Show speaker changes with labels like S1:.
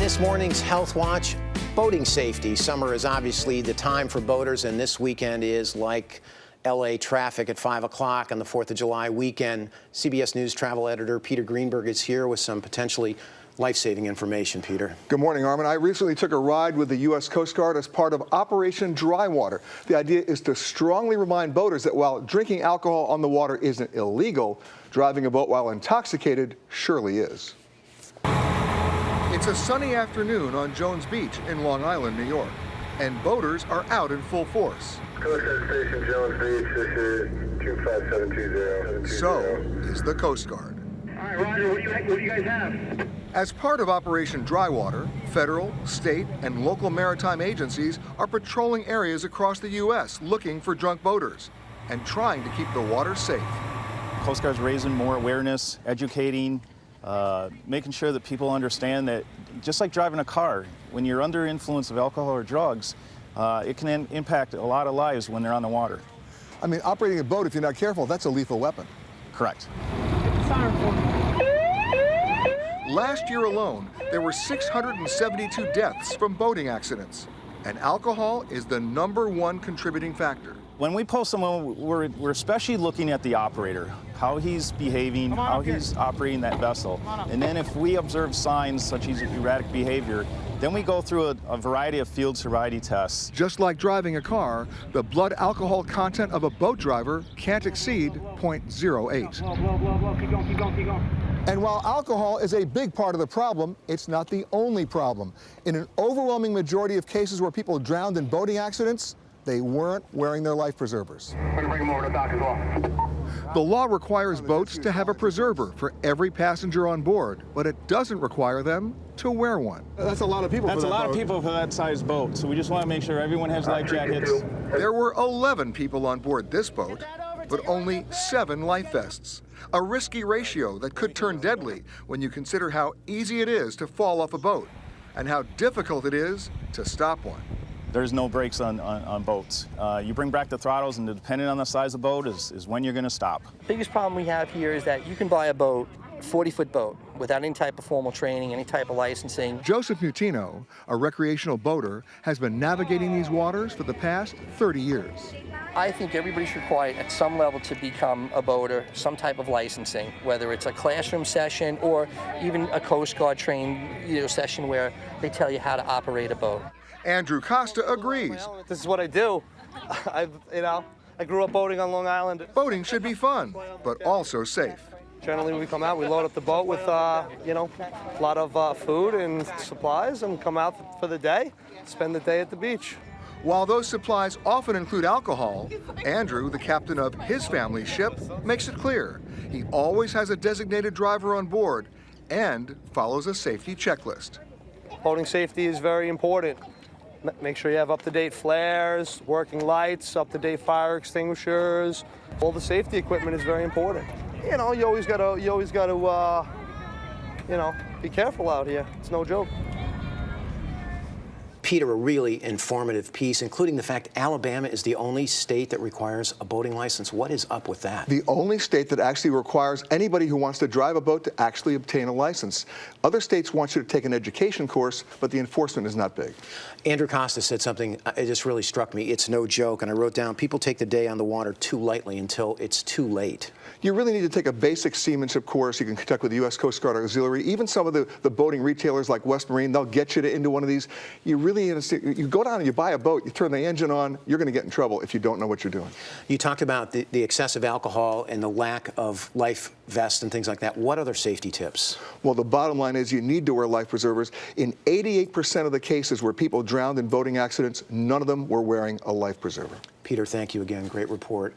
S1: this morning's Health Watch, boating safety. Summer is obviously the time for boaters, and this weekend is like LA traffic at 5 o'clock on the 4th of July weekend. CBS News travel editor Peter Greenberg is here with some potentially life-saving information. Peter.
S2: Good morning, Armen. I recently took a ride with the U.S. Coast Guard as part of Operation Dry Water. The idea is to strongly remind boaters that while drinking alcohol on the water isn't illegal, driving a boat while intoxicated surely is. It's a sunny afternoon on Jones Beach in Long Island, New York, and boaters are out in full force.
S3: Coast Guard Station, Jones Beach, this is 25720.
S2: So is the Coast Guard.
S3: All right, Roger, what do you guys have?
S2: As part of Operation Dry Water, federal, state, and local maritime agencies are patrolling areas across the U.S. looking for drunk boaters and trying to keep the water safe.
S4: Coast Guard's raising more awareness, educating, making sure that people understand that just like driving a car, when you're under influence of alcohol or drugs, it can impact a lot of lives when they're on the water.
S2: I mean, operating a boat, if you're not careful, that's a lethal weapon.
S4: Correct.
S2: Last year alone, there were 672 deaths from boating accidents, and alcohol is the #1 contributing factor.
S4: When we post someone, we're especially looking at the operator, how he's behaving, how he's operating that vessel. And then if we observe signs such as erratic behavior, then we go through a variety of field sobriety tests. Just like driving a car, the blood alcohol content of a boat driver can't exceed 0.08.
S3: Keep going.
S2: And while alcohol is a big part of the problem, it's not the only problem. In an overwhelming majority of cases where people drowned in boating accidents, they weren't wearing their life preservers.
S3: We're going to bring them over to the dock as well.
S2: The law requires boats to have a preserver for every passenger on board, but it doesn't require them to wear one. That's a lot of people.
S4: That's a lot of people for that size boat, so we just want to make sure everyone has life jackets.
S2: There were 11 people on board this boat, but only 7 life vests. A risky ratio that could turn deadly when you consider how easy it is to fall off a boat and how difficult it is to stop one.
S4: There's no brakes on boats. You bring back the throttles, and depending on the size of the boat is when you're going to stop.
S5: The biggest problem we have here is that you can buy a boat, 40-foot boat, without any type of formal training, any type of licensing.
S2: Joseph Mutino, a recreational boater, has been navigating these waters for the past 30 years.
S5: I think everybody's required at some level to become a boater, some type of licensing, whether it's a classroom session or even a Coast Guard trained session where they tell you how to operate a boat.
S2: Andrew Costa agrees.
S6: This is what I do. I grew up boating on Long Island.
S2: Boating should be fun, but also safe.
S6: Generally, we come out, we load up the boat with, a lot of food and supplies, and come out for the day, spend the day at the beach.
S2: While those supplies often include alcohol, Andrew, the captain of his family's ship, makes it clear he always has a designated driver on board and follows a safety checklist.
S6: Boating safety is very important. Make sure you have up-to-date flares, working lights, up-to-date fire extinguishers. All the safety equipment is very important. You always gotta, be careful out here. It's no joke.
S1: Peter, a really informative piece, including the fact Alabama is the only state that requires a boating license. What is up with that?
S2: The only state that actually requires anybody who wants to drive a boat to actually obtain a license. Other states want you to take an education course, but the enforcement is not big.
S1: Andrew Costa said something, it just really struck me. It's no joke, and I wrote down, people take the day on the water too lightly until it's too late.
S2: You really need to take a basic seamanship course you can conduct with the U.S. Coast Guard Auxiliary. Even some of the boating retailers like West Marine, they'll get you into one of these. You really you go down and you buy a boat, you turn the engine on, you're going to get in trouble if you don't know what you're doing. You talked about the excessive alcohol and the lack of life vests and things like that. What other safety tips? Well, the bottom line is you need to wear life preservers. In 88% of the cases where people drowned in boating accidents, none of them were wearing a life preserver. Peter, thank you again. Great report.